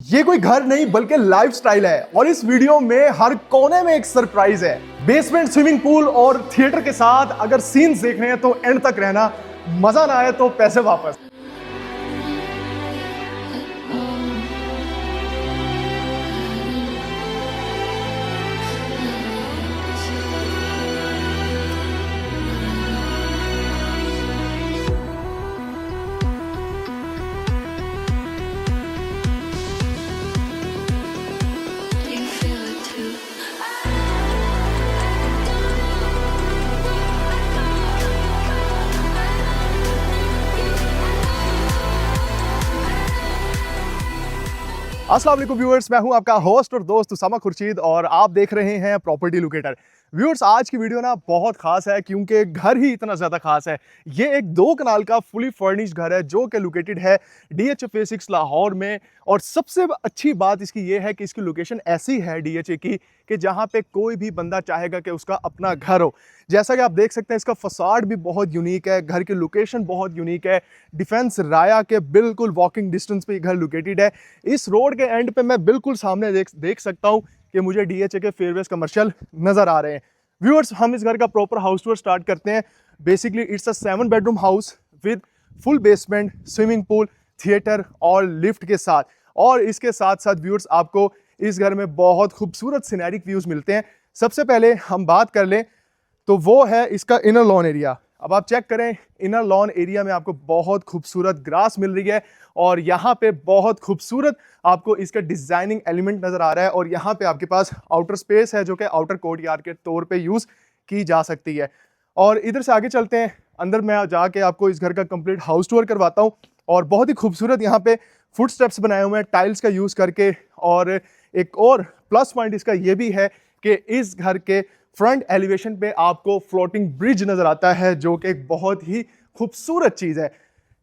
ये कोई घर नहीं बल्कि लाइफस्टाइल है और इस वीडियो में हर कोने में एक सरप्राइज है। बेसमेंट, स्विमिंग पूल और थिएटर के साथ अगर सीन्स देखने हैं तो एंड तक रहना, मजा ना आए तो पैसे वापस। अस्सलाम वालेकुम व्यूअर्स, मैं हूं आपका होस्ट और दोस्त उसामा खुर्शीद और आप देख रहे हैं प्रॉपर्टी लोकेटर। व्यूअर्स, आज की वीडियो ना बहुत खास है क्योंकि घर ही इतना ज़्यादा खास है। ये एक 2 कनाल का फुली फर्निश्ड घर है जो कि लोकेटेड है DHA फेज 6 लाहौर में। और सबसे अच्छी बात इसकी ये है कि इसकी लोकेशन ऐसी है DHA की कि जहाँ पे कोई भी बंदा चाहेगा कि उसका अपना घर हो। जैसा कि आप देख सकते हैं, इसका फसाड भी बहुत यूनिक है, घर की लोकेशन बहुत यूनिक है। डिफेंस राया के बिल्कुल वॉकिंग डिस्टेंस पे घर लोकेटेड है। इस रोड के एंड पे मैं बिल्कुल सामने देख सकता हूँ कि मुझे DHA के फेयरवेज कमर्शियल नजर आ रहे हैं। व्यूअर्स, हम इस घर का प्रॉपर हाउस टूर स्टार्ट करते हैं। Basically it's a 7 bedroom house with full basement, swimming pool, theatre और लिफ्ट के साथ। और इसके साथ साथ व्यूअर्स, आपको इस घर में बहुत खूबसूरत सिनेरिक व्यूज मिलते हैं। सबसे पहले हम बात कर लें तो वो है इसका इनर लॉन एरिया। अब आप चेक करें, इनर लॉन एरिया में आपको बहुत खूबसूरत ग्रास मिल रही है और यहाँ पे बहुत खूबसूरत आपको इसका डिजाइनिंग एलिमेंट नजर आ रहा है। और यहाँ पे आपके पास आउटर स्पेस है जो कि आउटर कोर्टयार्ड के तौर पे यूज की जा सकती है। और इधर से आगे चलते हैं, अंदर मैं जाके आपको इस घर का कंप्लीट हाउस टूर करवाता हूँ। और बहुत ही खूबसूरत यहाँ पे फुट स्टेप्स बनाए हुए हैं टाइल्स का यूज करके। और एक और प्लस पॉइंट इसका ये भी है कि इस घर के फ्रंट एलिवेशन पे आपको फ्लोटिंग ब्रिज नजर आता है जो कि एक बहुत ही खूबसूरत चीज है।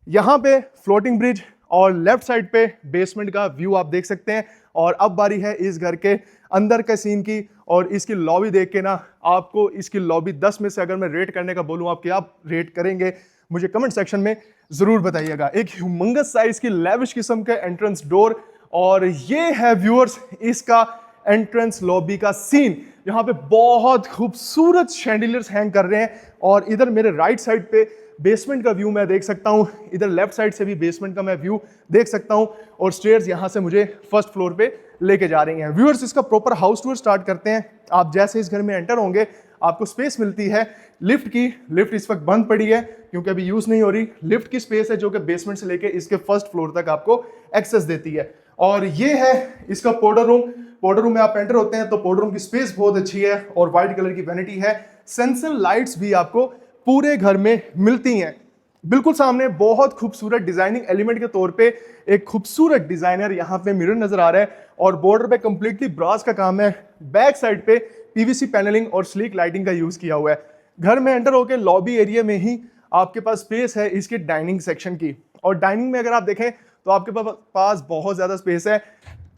यहाँ पे फ्लोटिंग ब्रिज और लेफ्ट साइड पे बेसमेंट का व्यू आप देख सकते हैं। और अब बारी है इस घर के अंदर का सीन की। और इसकी लॉबी देख के ना, आपको इसकी लॉबी 10 में से अगर मैं रेट करने का बोलूँ, आप क्या रेट करेंगे मुझे कमेंट सेक्शन में जरूर बताइएगा। एक ह्यूमंगस साइज की लेविश किस्म के एंट्रेंस डोर। और ये है व्यूअर्स इसका एंट्रेंस लॉबी का सीन। यहाँ पे बहुत खूबसूरत शैंडिलियर्स हैंग कर रहे हैं। और इधर मेरे राइट साइड पे बेसमेंट का व्यू मैं देख सकता हूँ, इधर लेफ्ट साइड से भी बेसमेंट का मैं व्यू देख सकता हूँ। और स्टेयर्स यहाँ से मुझे फर्स्ट फ्लोर पे लेके जा रही हैं। व्यूअर्स, इसका प्रॉपर हाउस टूर स्टार्ट करते हैं। आप जैसे इस घर में एंटर होंगे आपको स्पेस मिलती है लिफ्ट की। लिफ्ट इस वक्त बंद पड़ी है क्योंकि अभी यूज नहीं हो रही। लिफ्ट की स्पेस है जो कि बेसमेंट से लेके इसके फर्स्ट फ्लोर तक आपको एक्सेस देती है। और ये है इसका पाउडर रूम। पाउडर रूम में आप एंटर होते हैं तो पाउडर रूम की स्पेस बहुत अच्छी है और व्हाइट कलर की वैनिटी है। सेंसर लाइट्स भी आपको पूरे घर में मिलती हैं। बिल्कुल सामने बहुत खूबसूरत डिजाइनिंग एलिमेंट के तौर पे एक खूबसूरत डिजाइनर यहाँ पे मिरर नजर आ रहा है। और बॉर्डर पे कंप्लीटली ब्रास का काम है। बैक साइड पे PVC पैनलिंग और स्लीक लाइटिंग का यूज किया हुआ है। घर में एंटर होकर लॉबी एरिया में ही आपके पास स्पेस है इसके डाइनिंग सेक्शन की। और डाइनिंग में अगर आप देखें तो आपके पास बहुत ज्यादा स्पेस है।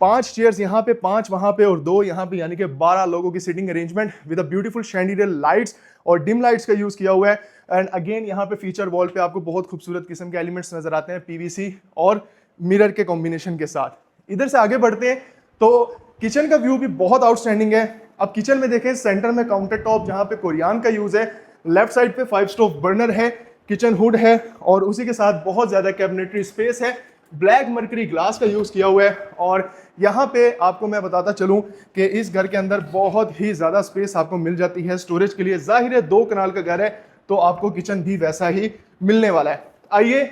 5 चेयर्स यहाँ पे, 5 वहां पे और 2 यहाँ पे, यानी कि 12 लोगों की sitting arrangement with a beautiful chandelier lights और डिम लाइट्स का यूज किया हुआ है। एंड अगेन यहाँ पे फीचर वॉल पे आपको बहुत खूबसूरत किस्म के एलिमेंट्स नजर आते हैं PVC और मिरर के कॉम्बिनेशन के साथ। इधर से आगे बढ़ते हैं तो किचन का व्यू भी बहुत आउटस्टैंडिंग है। अब किचन में देखें, सेंटर में काउंटर टॉप जहाँ पे कोरियान का यूज है, लेफ्ट साइड पे 5 स्टोव बर्नर है, किचन हुड है और उसी के साथ बहुत ज्यादा कैबिनेटरी स्पेस है। ब्लैक मर्करी ग्लास का यूज किया हुआ है। और यहाँ पे आपको मैं बताता चलूं कि इस घर के अंदर बहुत ही ज्यादा स्पेस आपको मिल जाती है स्टोरेज के लिए। जाहिर है 2 कनाल का घर है तो आपको किचन भी वैसा ही मिलने वाला है। आइए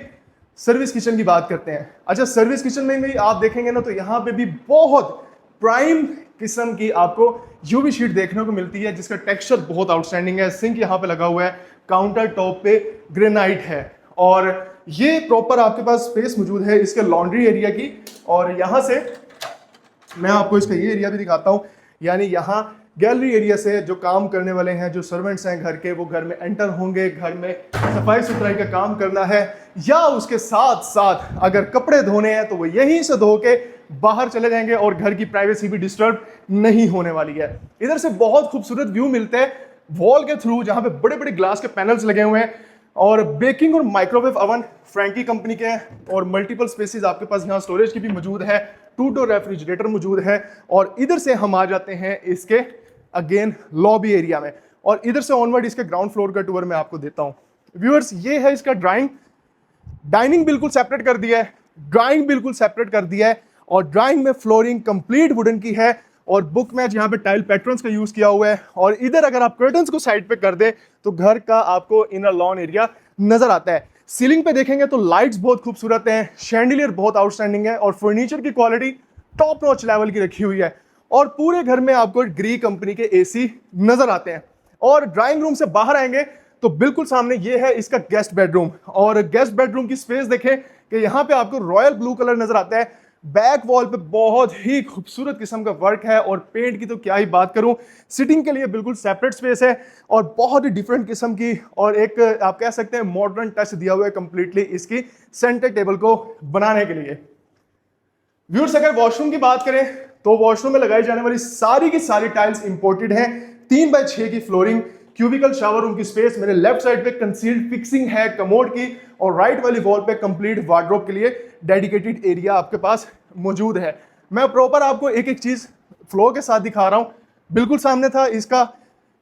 सर्विस किचन की बात करते हैं। अच्छा, सर्विस किचन में भी आप देखेंगे ना तो यहाँ पे भी बहुत प्राइम किस्म की आपको UV शीट देखने को मिलती है जिसका टेक्सचर बहुत आउटस्टैंडिंग है। सिंक यहाँ पे लगा हुआ है, काउंटर टॉप पे ग्रेनाइट है। और ये प्रॉपर आपके पास स्पेस मौजूद है इसके लॉन्ड्री एरिया की। और यहाँ से मैं आपको इसका ये एरिया भी दिखाता हूँ, यानी यहाँ गैलरी एरिया से जो काम करने वाले हैं, जो सर्वेंट्स हैं घर के, वो घर में एंटर होंगे। घर में सफाई सुथराई का काम करना है या उसके साथ साथ अगर कपड़े धोने हैं तो वो यहीं से धो के बाहर चले जाएंगे और घर की प्राइवेसी भी डिस्टर्ब नहीं होने वाली है। इधर से बहुत खूबसूरत व्यू मिलते हैं वॉल के थ्रू, जहाँ पे बड़े बड़े ग्लास के पैनल्स लगे हुए हैं। और बेकिंग और माइक्रोवेव ओवन फ्रैंकी कंपनी के हैं और मल्टीपल स्पेसेस आपके पास यहाँ स्टोरेज की भी मौजूद है। टू डोर रेफ्रिजरेटर मौजूद है। और इधर से हम आ जाते हैं इसके अगेन लॉबी एरिया में, और इधर से ऑनवर्ड इसके ग्राउंड फ्लोर का टूर मैं आपको देता हूं। व्यूअर्स, ये है इसका डाइनिंग बिल्कुल सेपरेट कर दिया है, ड्राइंग बिल्कुल सेपरेट कर दिया है, और ड्राइंग में फ्लोरिंग कंप्लीट वुडन की है, और बुक मैच यहाँ पे टाइल पैटर्न्स का यूज किया हुआ है। और इधर अगर आप कर्टन्स को साइड पे कर दे तो घर का आपको इनर लॉन एरिया नजर आता है। सीलिंग पे देखेंगे तो लाइट्स बहुत खूबसूरत हैं, शैंडिलियर बहुत आउटस्टैंडिंग है, और फर्नीचर की क्वालिटी टॉप नॉच लेवल की रखी हुई है। और पूरे घर में आपको ग्री कंपनी के एसी नजर आते हैं। और ड्राइंग रूम से बाहर आएंगे तो बिल्कुल सामने ये है इसका गेस्ट बेडरूम, और गेस्ट बेडरूम की स्पेस देखें कि यहाँ पे आपको रॉयल ब्लू कलर नजर आता है। बैक वॉल पे बहुत ही खूबसूरत किस्म का वर्क है, और पेंट की तो क्या ही बात करूं। सिटिंग के लिए बिल्कुल सेपरेट स्पेस है, और बहुत ही डिफरेंट किस्म की, और एक आप कह सकते हैं मॉडर्न टच दिया हुआ है कंप्लीटली इसकी सेंटर टेबल को बनाने के लिए। व्यूअर्स, अगर वॉशरूम की बात करें तो वॉशरूम में लगाई जाने वाली सारी की सारी टाइल्स इंपोर्टेड हैं। 3x6 की फ्लोरिंग, क्यूबिकल शावर रूम की स्पेस, मेरे लेफ्ट साइड पे कंसील्ड फिक्सिंग है कमोड की, और राइट वाली वॉल पे कंप्लीट वार्डरोब के लिए डेडिकेटेड एरिया आपके पास मौजूद है। मैं प्रॉपर आपको एक एक चीज फ्लोर के साथ दिखा रहा हूं। बिल्कुल सामने था इसका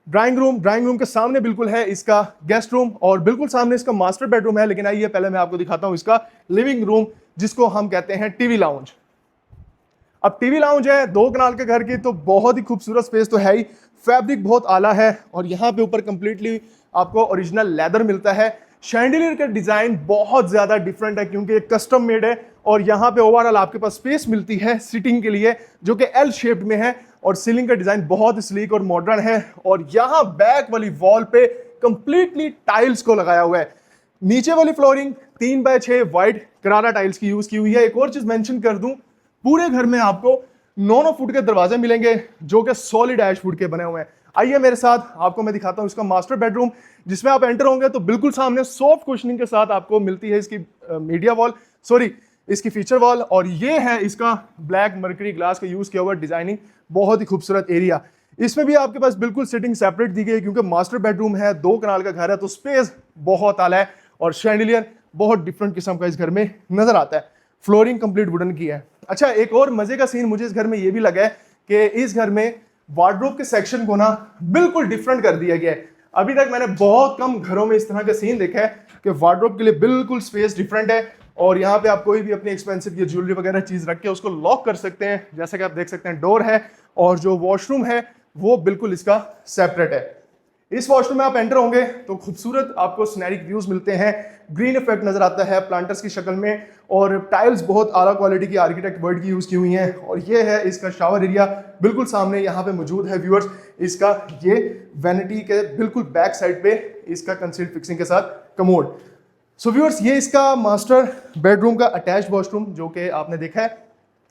ड्राइंग रूम के सामने बिल्कुल है इसका गेस्ट रूम, और बिल्कुल सामने इसका मास्टर बेडरूम है। लेकिन आइए पहले मैं आपको दिखाता हूं इसका लिविंग रूम, जिसको हम कहते हैं टीवी लाउंज। अब टीवी लाउंज है 2 कनाल के घर की, तो बहुत ही खूबसूरत स्पेस तो है ही, फैब्रिक बहुत आला है, और यहाँ पे ऊपर कंप्लीटली आपको ओरिजिनल लेदर मिलता है। शैंडिलियर का डिजाइन बहुत ज्यादा डिफरेंट है क्योंकि कस्टम मेड है, और यहाँ पे ओवरऑल आपके पास स्पेस मिलती है सिटिंग के लिए जो कि एल शेप्ड में है, और सीलिंग का डिजाइन बहुत स्लीक और मॉडर्न है। और यहाँ बैक वाली वॉल पे कंप्लीटली टाइल्स को लगाया हुआ है। नीचे वाली फ्लोरिंग 3x6 वाइट करारा टाइल्स की यूज की हुई है। एक और चीज मेंशन कर दूं, पूरे घर में आपको 9 फुट के दरवाजे मिलेंगे जो कि सॉलिड ऐश वुड के बने हुए हैं। आइए मेरे साथ, आपको मैं दिखाता हूं इसका मास्टर बेडरूम, जिसमें आप एंटर होंगे तो बिल्कुल सामने सॉफ्ट कुशनिंग के साथ आपको मिलती है इसकी मीडिया वॉल, इसकी फीचर वॉल, और ये है इसका ब्लैक मर्करी ग्लास का यूज किया हुआ डिजाइनिंग, बहुत ही खूबसूरत एरिया। इसमें भी आपके पास बिल्कुल सिटिंग सेपरेट दी गई है क्योंकि मास्टर बेडरूम है, 2 कनाल का घर है, तो स्पेस बहुत आला है, और शैंडिलियर बहुत डिफरेंट किस्म का इस घर में नजर आता है। फ्लोरिंग कंप्लीट वुडन की है। अच्छा, एक और मजे का सीन मुझे इस घर में ये भी लगा है कि इस घर में वार्डरोब के सेक्शन को ना बिल्कुल डिफरेंट कर दिया गया है। अभी तक मैंने बहुत कम घरों में इस तरह का सीन देखा है कि वार्डरोब के लिए बिल्कुल स्पेस डिफरेंट है, और यहाँ पे आप कोई भी अपनी एक्सपेंसिव या ज्वेलरी वगैरह चीज रख के उसको लॉक कर सकते हैं। जैसे कि आप देख सकते हैं डोर है, और जो वॉशरूम है वो बिल्कुल इसका सेपरेट है। इस वॉशरूम में आप एंटर होंगे तो खूबसूरत आपको सीनैरिक व्यूज मिलते हैं, ग्रीन इफेक्ट नजर आता है प्लांटर्स की शक्ल में, और टाइल्स बहुत आला क्वालिटी की आर्किटेक्ट वर्ड की यूज की हुई हैं। और ये है इसका शावर एरिया, बिल्कुल सामने यहाँ पे मौजूद है व्यूअर्स इसका ये वैनिटी के बिल्कुल बैक साइड पे इसका कंसील्ड फिक्सिंग के साथ कमोड। सो व्यूअर्स, ये इसका मास्टर बेडरूम का अटैच वॉशरूम जो कि आपने देखा है।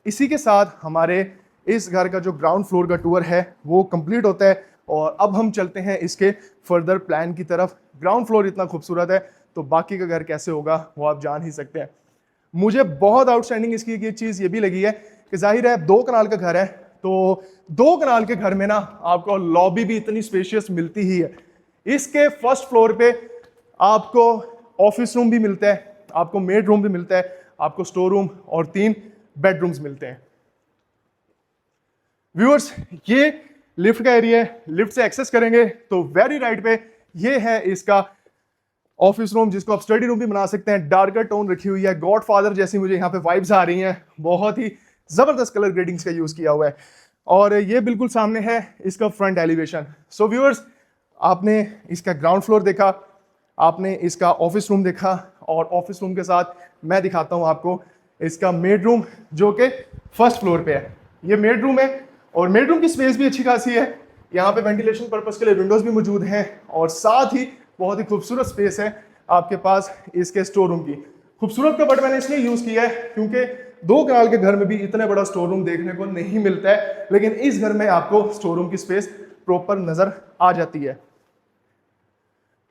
इसी के साथ हमारे इस घर का जो ग्राउंड फ्लोर का टूर है वो कंप्लीट होता है, और अब हम चलते हैं इसके फर्दर प्लान की तरफ। ग्राउंड फ्लोर इतना खूबसूरत है तो बाकी का घर कैसे होगा वो आप जान ही सकते हैं। मुझे बहुत आउटस्टैंडिंग इसकी एक चीज़ ये भी लगी है कि जाहिर है 2 कनाल का घर है, तो 2 कनाल के घर में ना आपको लॉबी भी इतनी स्पेशियस मिलती ही है। इसके फर्स्ट फ्लोर पे आपको ऑफिस रूम भी मिलता है, आपको मेड रूम भी मिलता है, आपको स्टोर रूम और 3 बेडरूम्स मिलते हैं। व्यूअर्स, ये लिफ्ट का एरिया है। लिफ्ट से एक्सेस करेंगे तो वेरी राइट पे ये है इसका ऑफिस रूम, जिसको आप स्टडी रूम भी बना सकते हैं। डार्कर टोन रखी हुई है, गॉडफादर जैसी मुझे यहाँ पे वाइब्स आ रही हैं, बहुत ही जबरदस्त कलर ग्रेडिंग्स का यूज किया हुआ है। और ये बिल्कुल सामने है इसका फ्रंट एलिवेशन। सो व्यूअर्स, आपने इसका ग्राउंड फ्लोर देखा, आपने इसका ऑफिस रूम देखा, और ऑफिस रूम के साथ मैं दिखाता हूँ आपको इसका मेड रूम जो कि फर्स्ट फ्लोर पे है। ये मेड रूम है, और मेड रूम की स्पेस भी अच्छी खासी है। यहाँ पे वेंटिलेशन पर्पस के लिए विंडोज भी मौजूद हैं, और साथ ही बहुत ही खूबसूरत स्पेस है आपके पास इसके स्टोर रूम की। खूबसूरत का वर्ड मैंने इसलिए यूज किया है क्योंकि 2 कनाल के घर में भी इतना बड़ा स्टोर रूम देखने को नहीं मिलता है, लेकिन इस घर में आपको स्टोर रूम की स्पेस प्रॉपर नजर आ जाती है।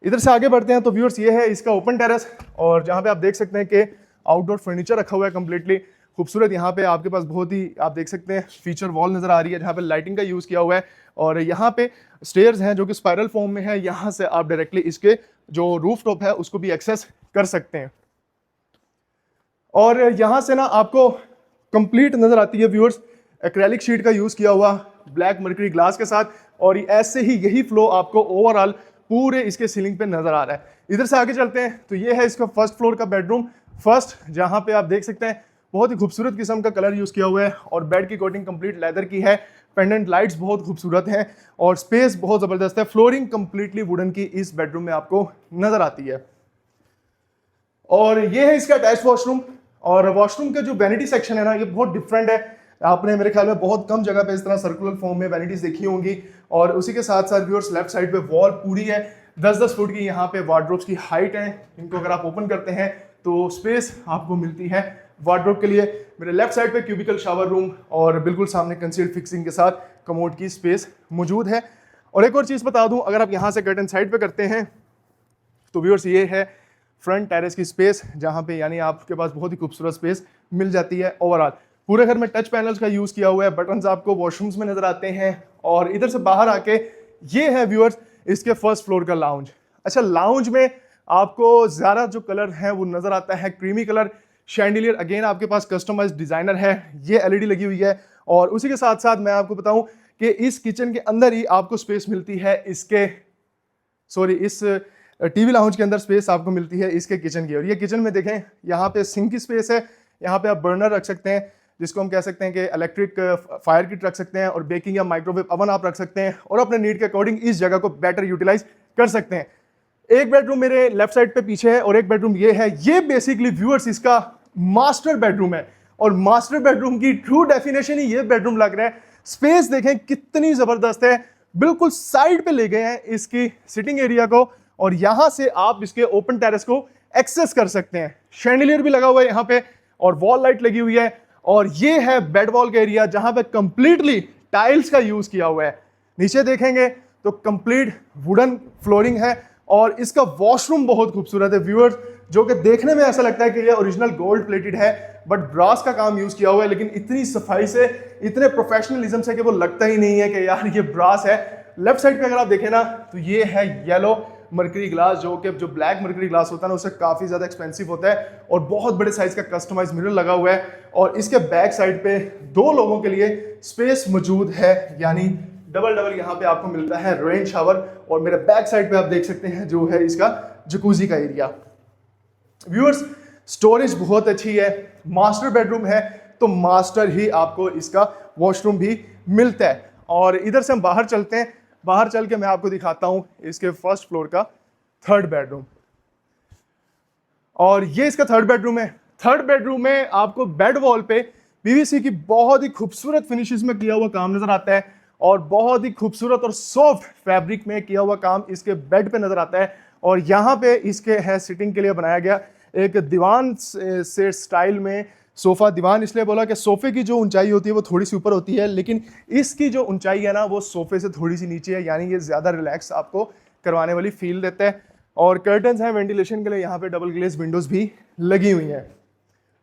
इधर से आगे बढ़ते हैं तो व्यूअर्स, ये है इसका ओपन टेरेस, और जहाँ पे आप देख सकते हैं कि आउटडोर फर्नीचर रखा हुआ है कंप्लीटली खूबसूरत। यहाँ पे आपके पास बहुत ही आप देख सकते हैं फीचर वॉल नजर आ रही है जहाँ पे लाइटिंग का यूज किया हुआ है, और यहाँ पे स्टेयर्स हैं जो कि स्पाइरल फॉर्म में है। यहाँ से आप डायरेक्टली इसके जो रूफ टॉप है उसको भी एक्सेस कर सकते हैं। और यहाँ से ना आपको कंप्लीट नजर आती है व्यूअर्स, एक्रेलिक शीट का यूज किया हुआ ब्लैक मर्करी ग्लास के साथ, और ऐसे ही यही फ्लो आपको ओवरऑल पूरे इसके सीलिंग पे नजर आ रहा है। इधर से आगे चलते हैं तो ये है इसका फर्स्ट फ्लोर का बेडरूम फर्स्ट, जहां पे आप देख सकते हैं बहुत ही खूबसूरत किस्म का कलर यूज किया हुआ है और बेड की कोटिंग कंप्लीट लेदर की है। पेंडेंट लाइट्स बहुत खूबसूरत हैं और स्पेस बहुत जबरदस्त है। फ्लोरिंग कंप्लीटली वुडन की इस बेडरूम में आपको नजर आती है। और ये है इसका अटैच वॉशरूम, और वॉशरूम का जो वैनिटी सेक्शन है ना, ये बहुत डिफरेंट है। आपने मेरे ख्याल में बहुत कम जगह पे इस तरह सर्कुलर फॉर्म में वैनिटीज देखी होंगी। और उसी के साथ साथ व्यूअर्स लेफ्ट साइड पे वॉल पूरी है 10-10 फुट की, यहाँ पे वार्डरोब्स की हाइट है। इनको अगर आप ओपन करते हैं तो स्पेस आपको मिलती है वार्डरोब के लिए। मेरे लेफ्ट साइड पे क्यूबिकल शावर रूम और बिल्कुल सामने कंसील्ड फिक्सिंग के साथ कमोड की स्पेस मौजूद है। और एक और चीज़ बता दूं, अगर आप यहाँ से कर्टन साइड पे करते हैं तो व्यूअर्स ये है फ्रंट टेरेस की स्पेस, जहाँ पे यानी आपके पास बहुत ही खूबसूरत स्पेस मिल जाती है। ओवरऑल पूरे घर में टच पैनल्स का यूज़ किया हुआ है, बटन्स आपको वॉशरूम्स में नजर आते हैं। और इधर से बाहर आके ये है व्यूअर्स इसके फर्स्ट फ्लोर का लाउंज। अच्छा, लाउंज में आपको ज़्यादा जो कलर है वो नजर आता है क्रीमी कलर। शैंडिलियर अगेन आपके पास कस्टमाइज्ड डिजाइनर है, ये एलईडी लगी हुई है। और उसी के साथ साथ मैं आपको बताऊं कि इस किचन के अंदर ही आपको स्पेस मिलती है इस टीवी लाउंज के अंदर स्पेस आपको मिलती है इसके किचन की। और ये किचन में देखें, यहाँ पे सिंक की स्पेस है, यहाँ पे आप बर्नर रख सकते हैं जिसको हम कह सकते हैं कि इलेक्ट्रिक फायर किट रख सकते हैं, और बेकिंग या माइक्रोवेव अवन आप रख सकते हैं, और अपने नीड के अकॉर्डिंग इस जगह को बेटर यूटिलाइज कर सकते हैं। एक बेडरूम मेरे लेफ्ट साइड पे पीछे है और एक बेडरूम ये है। ये बेसिकली व्यूअर्स इसका मास्टर बेडरूम है, और मास्टर बेडरूम की ट्रू डेफिनेशन ही ये बेडरूम लग रहा है। स्पेस देखें कितनी जबरदस्त है, बिल्कुल साइड पे ले गए हैं इसकी सिटिंग एरिया को, और यहां से आप इसके ओपन टेरेस को एक्सेस कर सकते हैं। शैंडिलियर भी लगा हुआ है यहाँ पे और वॉल लाइट लगी हुई है। और ये है बेड वॉल का एरिया जहां पे कंप्लीटली टाइल्स का यूज किया हुआ है। नीचे देखेंगे तो कंप्लीट वुडन फ्लोरिंग है, और इसका वॉशरूम बहुत खूबसूरत है व्यूअर्स, जो कि देखने में ऐसा लगता है कि ये ओरिजिनल गोल्ड प्लेटेड है, बट ब्रास का काम यूज किया हुआ है। लेकिन इतनी सफाई से, इतने प्रोफेशनलिज्म से कि वो लगता ही नहीं है कि यार ये ब्रास है। लेफ्ट साइड पे अगर आप देखें ना तो ये है येलो मर्करी ग्लास, जो ब्लैक मर्करी ग्लास होता है ना उससे काफी ज्यादा एक्सपेंसिव होता है, और बहुत बड़े साइज का कस्टमाइज मिरर लगा हुआ है। और इसके बैक साइड पे 2 लोगों के लिए स्पेस मौजूद है, यानी डबल यहाँ पे आपको मिलता है रेन शावर। और मेरे बैक साइड पे आप देख सकते हैं जो है इसका जकूजी का एरिया। व्यूअर्स स्टोरेज बहुत अच्छी है, मास्टर बेडरूम है तो मास्टर ही आपको इसका वॉशरूम भी मिलता है। और इधर से हम बाहर चलते हैं, बाहर चल के मैं आपको दिखाता हूं इसके फर्स्ट फ्लोर का थर्ड बेडरूम। और ये इसका थर्ड बेडरूम है। थर्ड बेडरूम में आपको बेड वॉल पे पीवीसी की बहुत ही खूबसूरत फिनिशेस में किया हुआ काम नजर आता है, और बहुत ही खूबसूरत और सॉफ्ट फैब्रिक में किया हुआ काम इसके बेड पे नजर आता है। और यहाँ पे इसके है सिटिंग के लिए बनाया गया एक दीवान से स्टाइल में सोफा। दीवान इसलिए बोला कि सोफे की जो ऊंचाई होती है वो थोड़ी सी ऊपर होती है, लेकिन इसकी जो ऊंचाई है ना वो सोफे से थोड़ी सी नीचे है, यानी ये ज्यादा रिलैक्स आपको करवाने वाली फील देता है। और कर्टन्स हैं वेंटिलेशन के लिए, यहाँ पे डबल ग्लेज विंडोज भी लगी हुई हैं।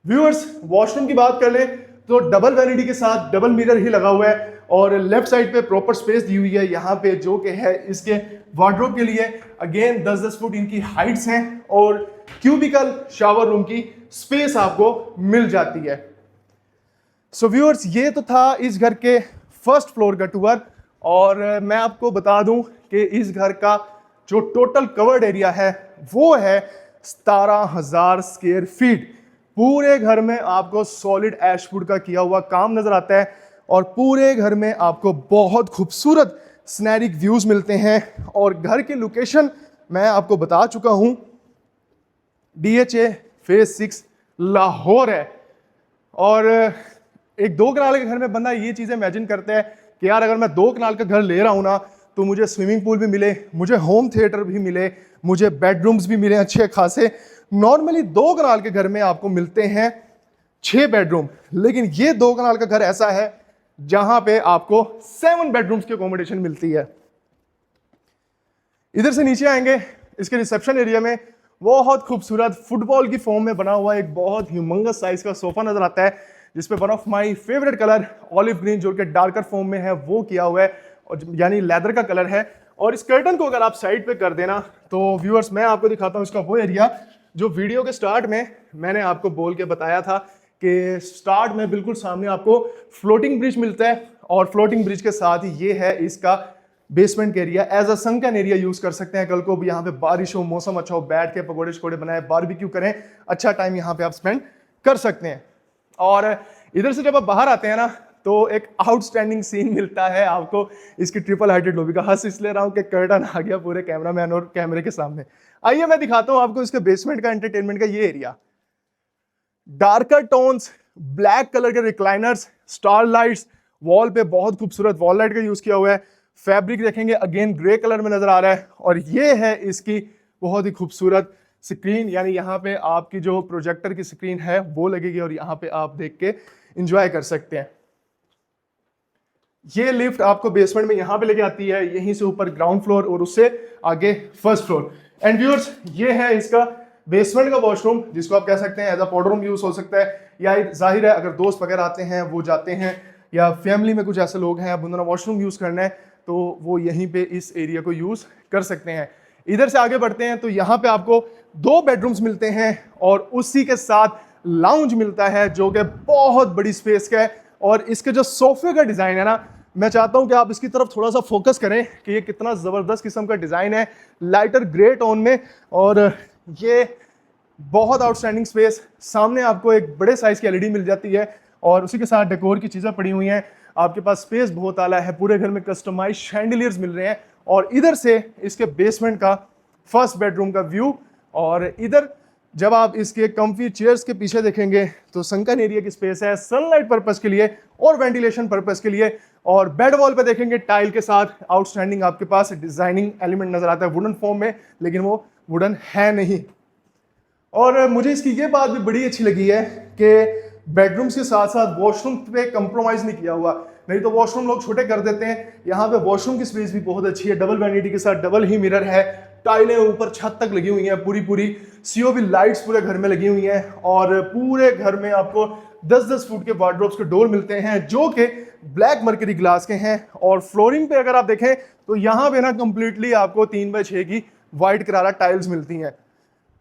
व्यूअर्स वॉशरूम की बात कर ले तो डबल वैनिटी के साथ डबल मिरर ही लगा हुआ है, और लेफ्ट साइड पे प्रॉपर स्पेस दी हुई है यहाँ पे, जो कि है इसके वार्डरोब के लिए। अगेन 10-10 फुट इनकी हाइट्स हैं, और क्यूबिकल शावर रूम की स्पेस आपको मिल जाती है। सो व्यूअर्स ये तो था इस घर के फर्स्ट फ्लोर का टूर, और मैं आपको बता दूं कि इस घर का जो टोटल कवर्ड एरिया है वो है 17,000 स्क्वायर फीट। पूरे घर में आपको सॉलिड एशवुड का किया हुआ काम नजर आता है, और पूरे घर में आपको बहुत खूबसूरत स्नैरिक व्यूज मिलते हैं। और घर की लोकेशन मैं आपको बता चुका हूं, DHA फेज 6 लाहौर है। और एक 2 कनाल के घर में बंदा ये चीज़ इमेजिन करता है कि यार अगर मैं 2 कनाल का घर ले रहा हूँ ना तो मुझे स्विमिंग पूल भी मिले, मुझे होम थिएटर भी मिले, मुझे बेडरूम्स भी मिले अच्छे खासे। नॉर्मली 2 कनाल के घर में आपको मिलते हैं 6 बेडरूम, लेकिन ये 2 कनाल का घर ऐसा है जहां पे आपको 7 बेडरूम्स की अकोमोडेशन मिलती है। इधर से नीचे आएंगे, इसके रिसेप्शन एरिया में बहुत खूबसूरत फुटबॉल की फॉर्म में बना हुआ एक बहुत ह्यूमंगस साइज का सोफा नजर आता है, जिसपे one of my favourite colour olive green जो कि डार्कर फॉर्म में है वो किया हुआ है, और यानी लेदर का कलर है। और इस कर्टन को अगर आप साइड पे कर देना तो व्यूअर्स मैं आपको दिखाता हूँ इसका वो एरिया जो वीडियो के स्टार्ट में मैंने आपको बोल के बताया था कि स्टार्ट में बिल्कुल सामने आपको फ्लोटिंग ब्रिज मिलता है और फ्लोटिंग ब्रिज के साथ ही ये है इसका basement area. As a sunken area use कर सकते हैं। कल को भी यहाँ पे बारिश हो, मौसम अच्छा हो, बैठ के पकौड़े शकोड़े बनाए, बारबेक्यू करें, अच्छा टाइम यहाँ पे आप स्पेंड कर सकते हैं। और इधर से जब आप बाहर आते हैं ना तो एक आउटस्टैंडिंग सीन मिलता है आपको इसकी ट्रिपल हाइटेड लॉबी का। हंस इसलिए रहा हूँ कि कर्टन आ गया पूरे कैमरामैन और कैमरे के सामने। आइए मैं दिखाता हूँ आपको इसके बेसमेंट का, एंटरटेनमेंट का ये area. Darker tones, black colour के रिक्लाइनर्स, स्टार लाइट्स, वॉल पे बहुत खूबसूरत वॉल लाइट का यूज किया हुआ है। फैब्रिक देखेंगे अगेन ग्रे कलर में नजर आ रहा है। और ये है इसकी बहुत ही खूबसूरत स्क्रीन, यानी यहाँ पे आपकी जो प्रोजेक्टर की स्क्रीन है वो लगेगी और यहाँ पे आप देख के एंजॉय कर सकते हैं। ये लिफ्ट आपको बेसमेंट में यहाँ पे लेके आती है, यहीं से ऊपर ग्राउंड फ्लोर और उससे आगे फर्स्ट फ्लोर। एंड व्यूअर्स, ये है इसका बेसमेंट का वॉशरूम, जिसको आप कह सकते हैं as a powder room use हो सकता है, या जाहिर है अगर दोस्त वगैरह आते हैं वो जाते हैं, या फैमिली में कुछ ऐसे लोग हैं अब उन्होंने वॉशरूम यूज करना है तो वो यहीं पे इस एरिया को यूज कर सकते हैं। इधर से आगे बढ़ते हैं तो यहाँ पे आपको 2 बेडरूम्स मिलते हैं और उसी के साथ लाउंज मिलता है जो कि बहुत बड़ी स्पेस का है। और इसके जो सोफे का डिजाइन है ना, मैं चाहता हूं कि आप इसकी तरफ थोड़ा सा फोकस करें कि ये कितना जबरदस्त किस्म का डिजाइन है, लाइटर ग्रे टोन में। और ये बहुत आउटस्टैंडिंग स्पेस, सामने आपको एक बड़े साइज की एलईडी मिल जाती है और उसी के साथ डेकोर की चीजें पड़ी हुई हैं। आपके पास स्पेस बहुत आला है, पूरे घर में कस्टमाइज शैंडिलियर्स मिल रहे हैं। और इधर से इसके बेसमेंट का फर्स्ट बेडरूम का व्यू। और इधर जब आप इसके कंफी चेयर्स के पीछे देखेंगे तो संकन एरिया की स्पेस है सनलाइट पर्पस के लिए और वेंटिलेशन पर्पस के लिए। और बेड वॉल पे देखेंगे टाइल के साथ आउटस्टैंडिंग आपके पास डिजाइनिंग एलिमेंट नजर आता है वुडन फॉर्म में, लेकिन वो वुडन है नहीं। और मुझे इसकी ये बात भी बड़ी अच्छी लगी है कि बेडरूम्स के साथ साथ वॉशरूम पे कंप्रोमाइज नहीं किया हुआ। नहीं तो वॉशरूम लोग छोटे कर देते हैं, यहाँ पे वॉशरूम की स्पेस भी बहुत अच्छी है। डबल वैनिटी के साथ डबल ही मिरर है, टाइलें ऊपर छत तक लगी हुई हैं पूरी सीओबी लाइट्स पूरे घर में लगी हुई हैं। और पूरे घर में आपको 10-10 फुट के वार्डरोब्स के डोर मिलते हैं जो कि ब्लैक मर्करी ग्लास के हैं। और फ्लोरिंग पे अगर आप देखें तो यहाँ पे ना कंप्लीटली आपको 3x6 की व्हाइट करारा टाइल्स मिलती हैं।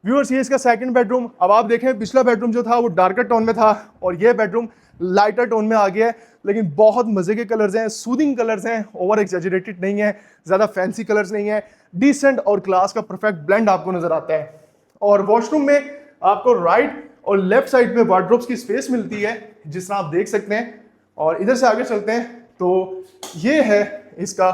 व्यूअर्स, ये इसका सेकंड बेडरूम। अब आप देखें पिछला बेडरूम जो था वो डार्कर टोन में था और ये बेडरूम लाइटर टोन में आ गया है, लेकिन बहुत मजे के कलर्स हैं, सूदिंग कलर्स हैं, ओवर एक्सैजरेटेड नहीं है, ज्यादा फैंसी कलर्स नहीं है, डिसेंट और क्लास का परफेक्ट ब्लेंड आपको नजर आता है। और वॉशरूम में आपको राइट और लेफ्ट साइड पे वार्डरोब्स की स्पेस मिलती है जिस तरह आप देख सकते हैं। और इधर से आगे चलते हैं तो ये है इसका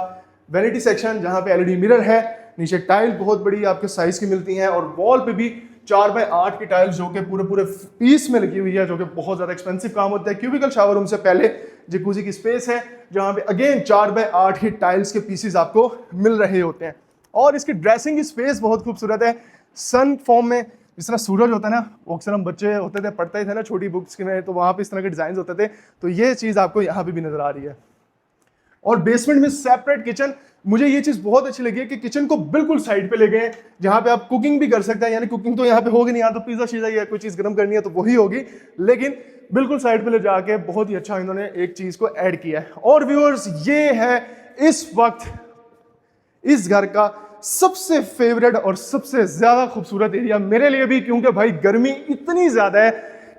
वैनिटी सेक्शन जहां पे एलईडी मिरर है, नीचे टाइल बहुत बड़ी आपके साइज की मिलती हैं और वॉल पे भी 4x8 की टाइल्स जो कि पूरे पीस में लगी हुई है, जो कि बहुत ज्यादा एक्सपेंसिव काम होता है। क्यूबिकल शावर रूम से पहले जकूजी की स्पेस है जहां पे अगेन 4x8 ही टाइल्स के पीसेस आपको मिल रहे होते हैं। और इसकी ड्रेसिंग की स्पेस बहुत खूबसूरत है, सन फॉर्म में। जिस तरह सूरज होता है ना, वो अक्सर हम बच्चे होते थे पढ़ते थे ना छोटी बुक्स में, तो वहां पे इस तरह के डिजाइन होते थे, तो ये चीज आपको यहाँ पे भी नजर आ रही है। और बेसमेंट में सेपरेट किचन, मुझे ये चीज बहुत अच्छी लगी है कि किचन को बिल्कुल साइड पे ले गए, जहां पे आप कुकिंग भी कर सकते हैं। यानी कुकिंग तो यहाँ पे होगी नहीं, यहाँ तो पिज्जा शीजा या कोई चीज गर्म करनी है तो वही होगी, लेकिन बिल्कुल साइड पे ले जाके बहुत ही अच्छा इन्होंने एक चीज को ऐड किया है। और व्यूअर्स, ये है इस वक्त इस घर का सबसे फेवरेट और सबसे ज्यादा खूबसूरत एरिया मेरे लिए भी, क्योंकि भाई गर्मी इतनी ज्यादा है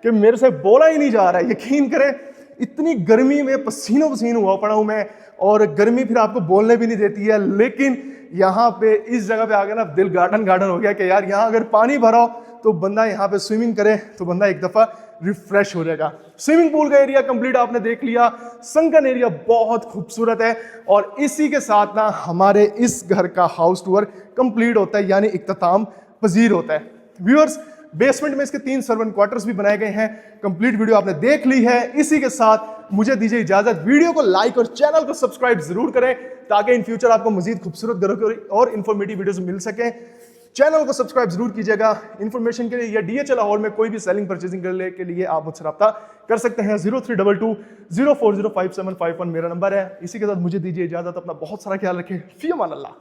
कि मेरे से बोला ही नहीं जा रहा है। यकीन करें, इतनी गर्मी में पसीनो पसीन हुआ पड़ा हूं मैं, और गर्मी फिर आपको बोलने भी नहीं देती है। लेकिन यहाँ पे इस जगह पे आ गया ना, दिल गार्डन हो गया कि यार यहाँ अगर पानी भरा हो तो बंदा यहाँ पे स्विमिंग करे तो बंदा एक दफा रिफ्रेश हो जाएगा। स्विमिंग पूल का एरिया कंप्लीट आपने देख लिया, संकन एरिया बहुत खूबसूरत है। और इसी के साथ ना हमारे इस घर का हाउस टूर कंप्लीट होता है, यानी इख्तिताम पजीर होता है। व्यूअर्स, बेसमेंट में इसके 3 सर्वेंट क्वार्टर्स भी बनाए गए हैं। कंप्लीट वीडियो आपने देख ली है। इसी के साथ मुझे दीजिए इजाजत, वीडियो को लाइक और चैनल को सब्सक्राइब जरूर करें ताकि इन फ्यूचर आपको मजीद खूबसूरत घरों की और इन्फॉर्मेटिव वीडियोस मिल सके। चैनल को सब्सक्राइब जरूर कीजिएगा। इन्फॉर्मेशन के लिए या DHL लाहौर में कोई भी सेलिंग परचेजिंग के लिए आप मुझसे रब्ता कर सकते हैं। 0322 0405 751 मेरा नंबर है। इसी के साथ मुझे दीजिए इजाजत, अपना बहुत सारा ख्याल रखें। फी अमान अल्लाह।